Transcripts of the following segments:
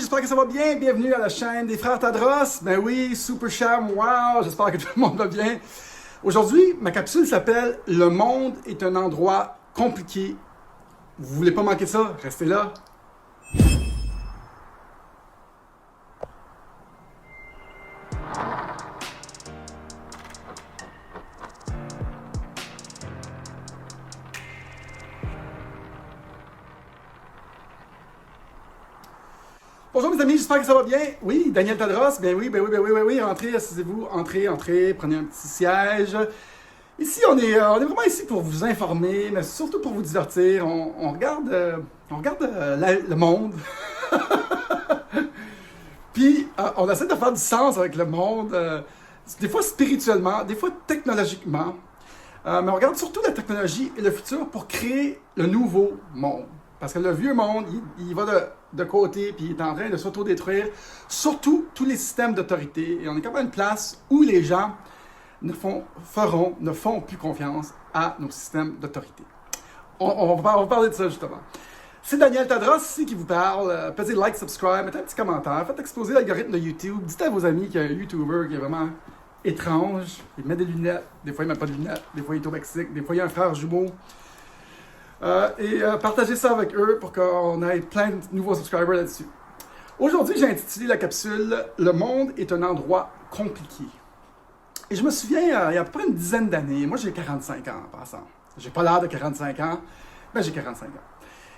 j'espère que ça va bien. Bienvenue à la chaîne des Frères Tadros. Ben oui, Super Cham, wow, j'espère que tout le monde va bien. Aujourd'hui, ma capsule s'appelle « Le monde est un endroit compliqué ». Vous voulez pas manquer ça? Restez là. Bonjour mes amis, j'espère que ça va bien. Oui, Daniel Tadros, ben oui, rentrez, asseyez-vous, entrez, prenez un petit siège. Ici, on est vraiment ici pour vous informer, mais surtout pour vous divertir. On regarde, le monde. Puis, on essaie de faire du sens avec le monde, des fois spirituellement, des fois technologiquement. Mais on regarde surtout la technologie et le futur pour créer le nouveau monde. Parce que le vieux monde, il va de côté, puis il est en train de s'autodétruire, surtout tous les systèmes d'autorité. Et on est comme à une place où les gens ne font plus confiance à nos systèmes d'autorité. On va parler de ça justement. C'est Daniel Tadros ici qui vous parle. Pesez like, subscribe, mettez un petit commentaire, faites exploser l'algorithme de YouTube. Dites à vos amis qu'il y a un YouTuber qui est vraiment étrange. Il met des lunettes, des fois il met pas de lunettes, des fois il est au Mexique, des fois il y a un frère jumeau. Partagez ça avec eux pour qu'on ait plein de nouveaux subscribers là-dessus. Aujourd'hui, j'ai intitulé la capsule « Le monde est un endroit compliqué ». Et je me souviens, il y a à peu près une dizaine d'années, moi j'ai 45 ans en passant. J'ai pas l'air de 45 ans, mais j'ai 45 ans.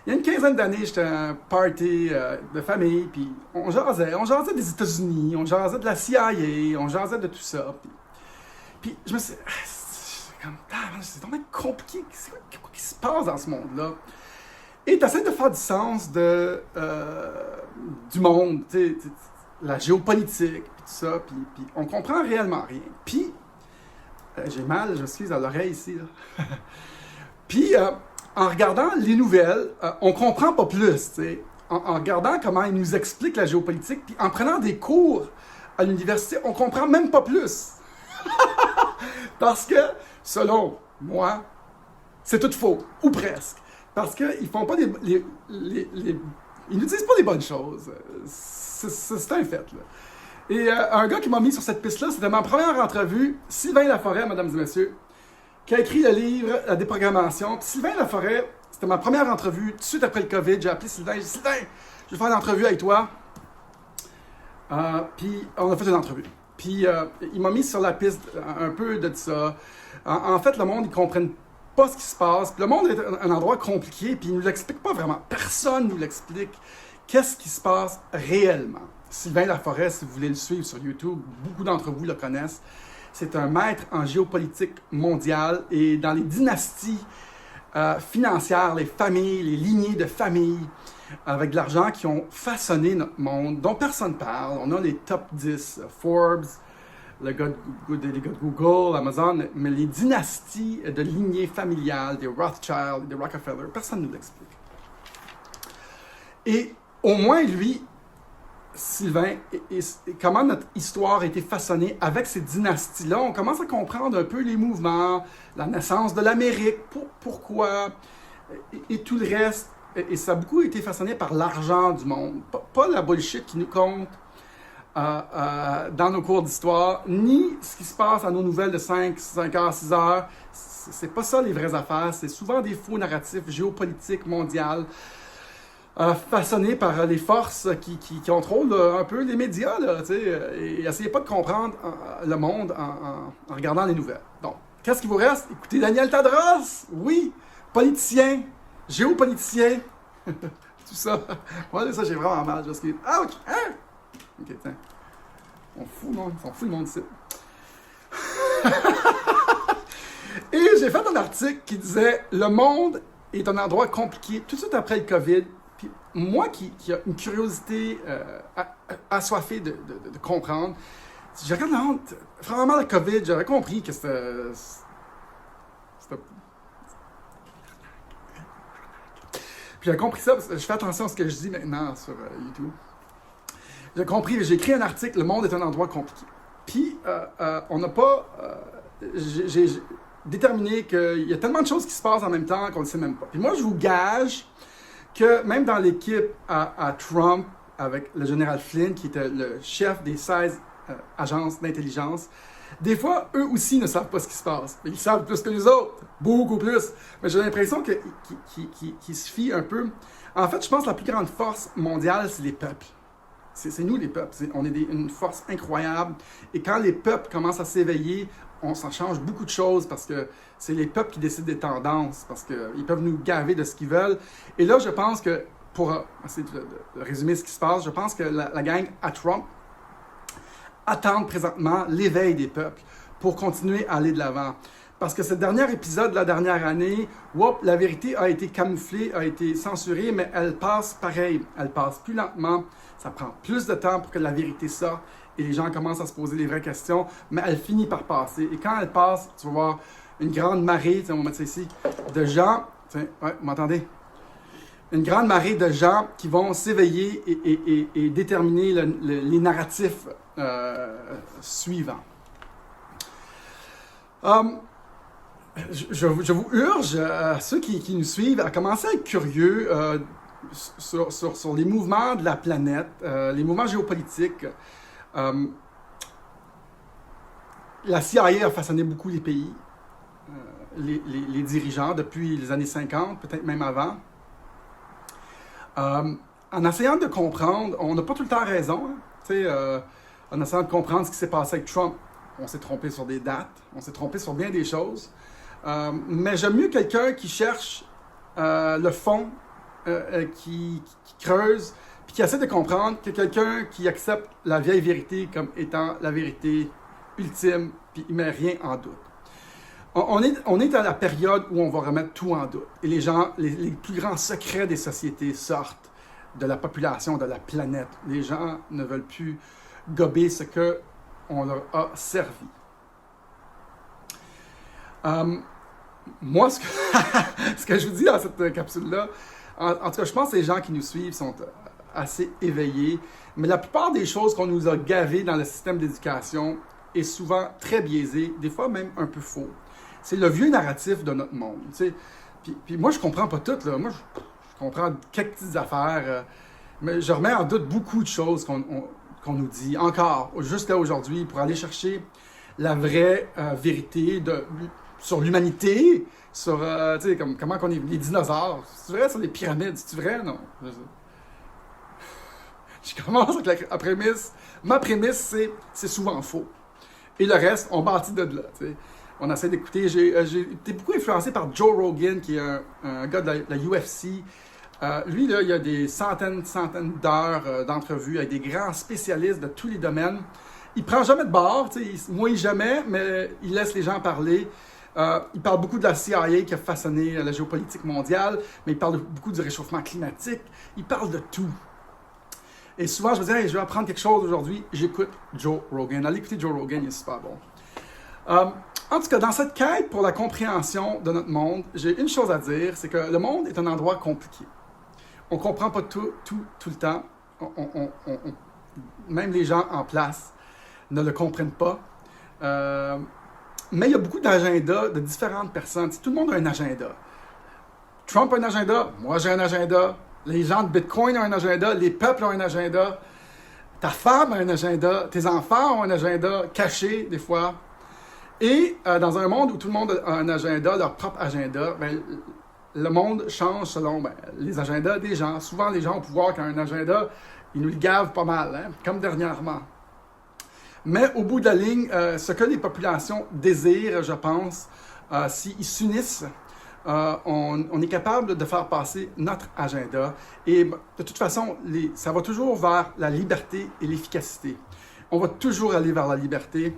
Il y a une quinzaine d'années, j'étais à un party de famille, puis on jasait des États-Unis, on jasait de la CIA, on jasait de tout ça. Puis je me suis dit, c'est vraiment compliqué, c'est quoi qui se passe dans ce monde-là? Et tu essaies de faire du sens du monde, la géopolitique, puis tout ça, puis on comprend réellement rien. Puis, j'ai mal, je suis à l'oreille ici, là. Puis, en regardant les nouvelles, on comprend pas plus, en regardant comment ils nous expliquent la géopolitique, puis en prenant des cours à l'université, on comprend même pas plus. Parce que, selon moi, c'est tout faux, ou presque. Parce qu'ils font pas ils nous disent pas les bonnes choses. C'est un fait, là. Et un gars qui m'a mis sur cette piste-là, c'était ma première entrevue, Sylvain Laforêt, mesdames et messieurs, qui a écrit le livre La déprogrammation. Puis Sylvain Laforêt, c'était ma première entrevue, tout de suite après le COVID, j'ai appelé Sylvain, j'ai dit « Sylvain, je vais faire une entrevue avec toi. » Puis on a fait une entrevue. Puis il m'a mis sur la piste un peu de ça. En fait, le monde, ils comprennent pas ce qui se passe. Puis le monde est un endroit compliqué, puis il nous l'explique pas vraiment. Personne nous l'explique. Qu'est-ce qui se passe réellement? Sylvain Laforêt, si vous voulez le suivre sur YouTube, beaucoup d'entre vous le connaissent. C'est un maître en géopolitique mondiale et dans les dynasties financières, les familles, les lignées de familles avec de l'argent qui ont façonné notre monde, dont personne ne parle. On a les top 10, Forbes, les gars de Google, Amazon, mais les dynasties de lignées familiales, des Rothschild, des Rockefeller, personne ne nous l'explique. Et au moins, lui, Sylvain, et comment notre histoire a été façonnée avec ces dynasties-là, on commence à comprendre un peu les mouvements, la naissance de l'Amérique, pourquoi, et tout le reste. Et ça a beaucoup été façonné par l'argent du monde. Pas la bullshit qui nous compte dans nos cours d'histoire, ni ce qui se passe à nos nouvelles de 5 heures, 6 heures. C'est pas ça les vraies affaires. C'est souvent des faux narratifs géopolitiques mondiales façonnés par les forces qui contrôlent un peu les médias. Là, et essayez pas de comprendre le monde en regardant les nouvelles. Donc, qu'est-ce qui vous reste? Écoutez Daniel Tadros, oui, politicien, géopoliticien, tout ça. Moi, ça, j'ai vraiment mal. Ouch! Hein? Ok, tiens. On fout le monde ici. Et j'ai fait un article qui disait « Le monde est un endroit compliqué » tout de suite après le COVID. Puis moi qui a une curiosité assoiffée de comprendre, j'ai regardé vraiment le COVID, j'avais compris que c'était Puis j'ai compris ça parce que je fais attention à ce que je dis maintenant sur YouTube. J'ai compris, j'ai écrit un article, le monde est un endroit compliqué. Puis on n'a pas... j'ai déterminé qu'il y a tellement de choses qui se passent en même temps qu'on ne le sait même pas. Puis moi, je vous gage que même dans l'équipe à Trump, avec le général Flynn, qui était le chef des 16 agences d'intelligence. Des fois, eux aussi ne savent pas ce qui se passe. Ils savent plus que nous autres, beaucoup plus. Mais j'ai l'impression qu'ils se fient un peu. En fait, je pense que la plus grande force mondiale, c'est les peuples. C'est nous les peuples. On est une force incroyable. Et quand les peuples commencent à s'éveiller, on s'en change beaucoup de choses parce que c'est les peuples qui décident des tendances, parce qu'ils peuvent nous gaver de ce qu'ils veulent. Et là, je pense que, pour essayer de résumer ce qui se passe, je pense que la gang à Trump attendent présentement l'éveil des peuples pour continuer à aller de l'avant. Parce que ce dernier épisode de la dernière année, la vérité a été camouflée, a été censurée, mais elle passe pareil. Elle passe plus lentement. Ça prend plus de temps pour que la vérité sorte et les gens commencent à se poser les vraies questions, mais elle finit par passer. Et quand elle passe, tu vas voir une grande marée, on va mettre ça ici, de gens, ouais, vous m'entendez? Une grande marée de gens qui vont s'éveiller et déterminer les narratifs suivants. Je vous urge, ceux qui nous suivent, à commencer à être curieux sur les mouvements de la planète, les mouvements géopolitiques. La CIA a façonné beaucoup les pays, les dirigeants depuis les années 50, peut-être même avant. En essayant de comprendre, on n'a pas tout le temps raison, hein, en essayant de comprendre ce qui s'est passé avec Trump, on s'est trompé sur des dates, on s'est trompé sur bien des choses. Mais j'aime mieux quelqu'un qui cherche le fond, qui creuse, puis qui essaie de comprendre, que quelqu'un qui accepte la vieille vérité comme étant la vérité ultime, puis il ne met rien en doute. On est à la période où on va remettre tout en doute. Et les gens, les plus grands secrets des sociétés sortent de la population, de la planète. Les gens ne veulent plus gober ce qu'on leur a servi. Moi, ce que je vous dis dans cette capsule-là, en tout cas, je pense que les gens qui nous suivent sont assez éveillés, mais la plupart des choses qu'on nous a gavées dans le système d'éducation est souvent très biaisé, des fois même un peu faux. C'est le vieux narratif de notre monde. Puis moi, je comprends pas tout. Là. Moi, je comprends quelques petites affaires, mais je remets en doute beaucoup de choses qu'on nous dit encore, jusqu'à aujourd'hui, pour aller chercher la vraie vérité sur l'humanité, sur comment on est les dinosaures. C'est vrai sur les pyramides? C'est vrai? Non. Je commence avec la prémisse. Ma prémisse, c'est souvent faux. Et le reste, on bâtit de là. T'sais. On essaie d'écouter. J'ai été beaucoup influencé par Joe Rogan, qui est un gars de la UFC. Lui, là, il a des centaines d'heures d'entrevues avec des grands spécialistes de tous les domaines. Il prend jamais de bord, il mouille jamais, mais il laisse les gens parler. Il parle beaucoup de la CIA qui a façonné la géopolitique mondiale, mais il parle beaucoup du réchauffement climatique. Il parle de tout. Et souvent, je me dis, hey, je vais apprendre quelque chose aujourd'hui. J'écoute Joe Rogan. Allez écouter Joe Rogan, il est super bon. En tout cas, dans cette quête pour la compréhension de notre monde, j'ai une chose à dire, c'est que le monde est un endroit compliqué. On ne comprend pas tout le temps. Même les gens en place ne le comprennent pas. Mais il y a beaucoup d'agendas de différentes personnes. Tout le monde a un agenda. Trump a un agenda, moi j'ai un agenda, les gens de Bitcoin ont un agenda, les peuples ont un agenda, ta femme a un agenda, tes enfants ont un agenda caché des fois. Et dans un monde où tout le monde a un agenda, leur propre agenda, le monde change selon les agendas des gens. Souvent, les gens au pouvoir qui ont un agenda, ils nous le gavent pas mal, hein, comme dernièrement. Mais au bout de la ligne, ce que les populations désirent, je pense, s'ils s'unissent, on est capable de faire passer notre agenda. Et de toute façon, ça va toujours vers la liberté et l'efficacité. On va toujours aller vers la liberté.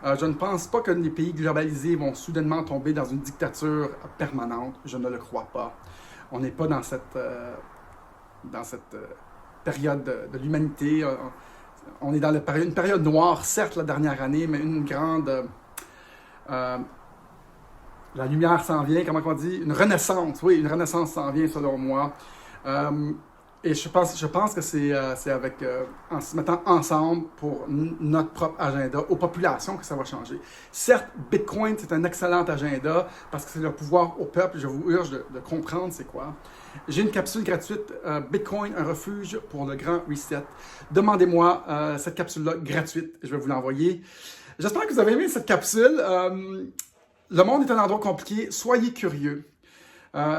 Je ne pense pas que les pays globalisés vont soudainement tomber dans une dictature permanente. Je ne le crois pas. On n'est pas dans cette période de l'humanité. On est dans une période noire, certes, la dernière année, mais une grande... la lumière s'en vient, comment on dit? Une renaissance, oui, une renaissance s'en vient, selon moi. Et je pense que c'est avec en se mettant ensemble pour notre propre agenda aux populations que ça va changer. Certes, Bitcoin, c'est un excellent agenda parce que c'est le pouvoir au peuple. Je vous urge de comprendre c'est quoi. J'ai une capsule gratuite, Bitcoin, un refuge pour le grand reset. Demandez-moi cette capsule-là gratuite. Je vais vous l'envoyer. J'espère que vous avez aimé cette capsule. Le monde est un endroit compliqué. Soyez curieux.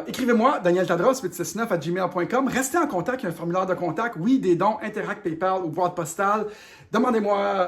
Écrivez-moi, danieltadros869@gmail.com. Restez en contact, il y a un formulaire de contact. Oui, des dons, Interact, PayPal ou boîte postale. Demandez-moi